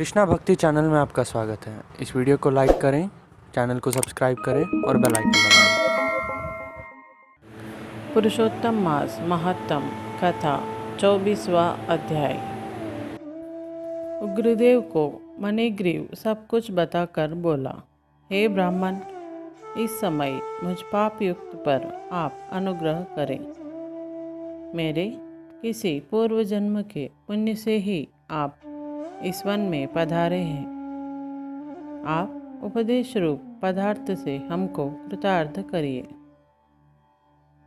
कृष्णा भक्ति चैनल में आपका स्वागत है। इस वीडियो को लाइक करें, चैनल को सब्सक्राइब करें और बेल आइकन दबाएं। पुरुषोत्तम मास महत्तम कथा 24वां अध्याय। उग्रदेव को मणिग्रीव सब कुछ बताकर बोला, हे ब्राह्मण, इस समय मुझ पाप युक्त पर आप अनुग्रह करें। मेरे किसी पूर्व जन्म के पुण्य से ही आप इस वन में पधारे हैं। आप उपदेश रूप पदार्थ से हमको कृतार्थ करिए,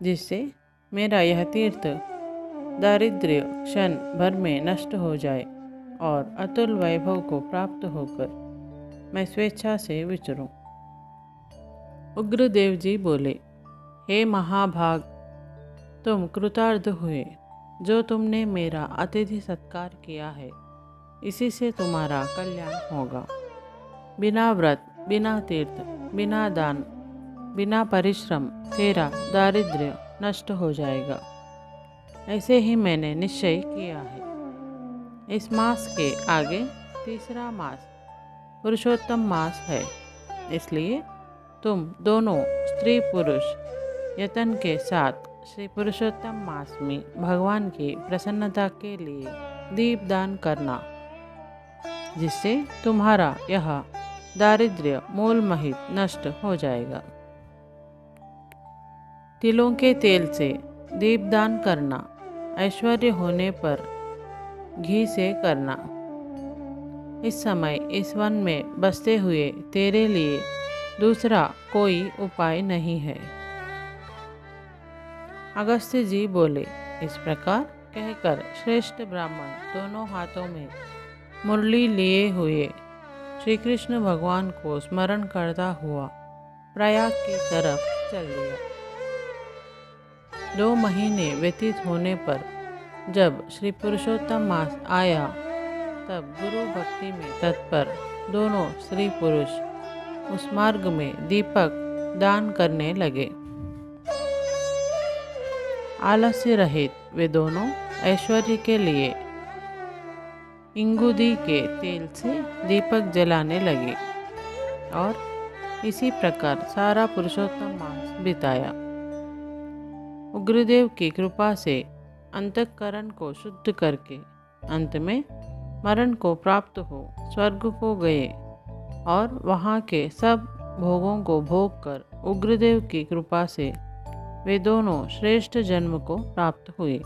जिससे मेरा यह तीर्थ दारिद्र्य क्षण भर में नष्ट हो जाए और अतुल वैभव को प्राप्त होकर मैं स्वेच्छा से विचरूं। उग्रदेव जी बोले, हे महाभाग, तुम कृतार्थ हुए। जो तुमने मेरा अतिथि सत्कार किया है, इसी से तुम्हारा कल्याण होगा। बिना व्रत, बिना तीर्थ, बिना दान, बिना परिश्रम तेरा दारिद्र्य नष्ट हो जाएगा। ऐसे ही मैंने निश्चय किया है। इस मास के आगे तीसरा मास पुरुषोत्तम मास है, इसलिए तुम दोनों स्त्री पुरुष यतन के साथ श्री पुरुषोत्तम मास में भगवान की प्रसन्नता के लिए दीपदान करना, जिससे तुम्हारा यह दारिद्र्य मूलमहित नष्ट हो जाएगा। तिलों के तेल से दीपदान करना, ऐश्वर्य होने पर घी से करना। इस समय इस वन में बसते हुए तेरे लिए दूसरा कोई उपाय नहीं है। अगस्त्य जी बोले, इस प्रकार कहकर श्रेष्ठ ब्राह्मण दोनों हाथों में मुरली लिए हुए श्री कृष्ण भगवान को स्मरण करता हुआ प्रयाग की तरफ चल दिया। 2 महीने व्यतीत होने पर जब श्री पुरुषोत्तम मास आया, तब गुरु भक्ति में तत्पर दोनों स्त्री पुरुष उस मार्ग में दीपक दान करने लगे। आलस्य रहित वे दोनों ऐश्वर्य के लिए इंगुदी के तेल से दीपक जलाने लगे और इसी प्रकार सारा पुरुषोत्तम मास बिताया। उग्रदेव की कृपा से अंतःकरण को शुद्ध करके अंत में मरण को प्राप्त हो स्वर्ग को गए और वहाँ के सब भोगों को भोग कर उग्रदेव की कृपा से वे दोनों श्रेष्ठ जन्म को प्राप्त हुए।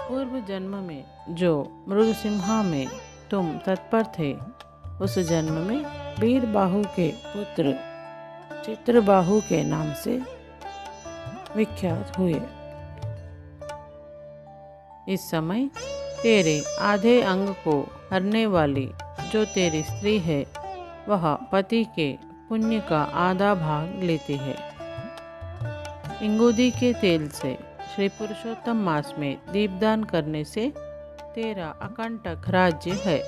पूर्व जन्म में जो मृगसिंहा में तुम तत्पर थे, उस जन्म में वीरबाहु के पुत्र चित्रबाहु के नाम से विख्यात हुए। इस समय तेरे आधे अंग को हरने वाली जो तेरी स्त्री है, वह पति के पुण्य का आधा भाग लेती है। इंगुदी के तेल से श्री पुरुषोत्तम मास में दीपदान करने से तेरा अकंटक राज्य है।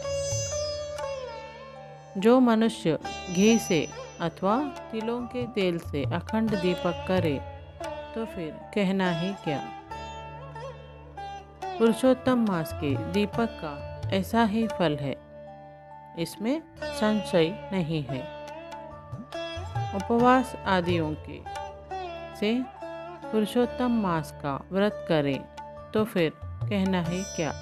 जो मनुष्य घी से अथवा तिलों के तेल से अखंड दीपक करे, तो फिर कहना ही क्या। पुरुषोत्तम मास के दीपक का ऐसा ही फल है, इसमें संशय नहीं है। उपवास आदियों के से पुरुषोत्तम मास का व्रत करें, तो फिर कहना ही क्या।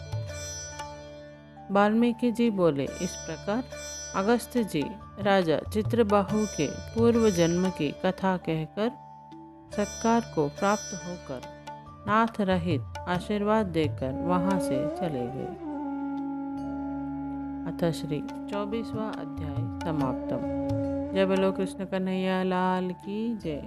वाल्मीकि जी बोले, इस प्रकार अगस्त्य जी राजा चित्रबाहु के पूर्व जन्म की कथा कहकर सत्कार को प्राप्त होकर नाथ रहित आशीर्वाद देकर वहां से चले गए। अथ श्री 24वां अध्याय समाप्तम। जय बोलो कृष्ण कन्हैया लाल की जय।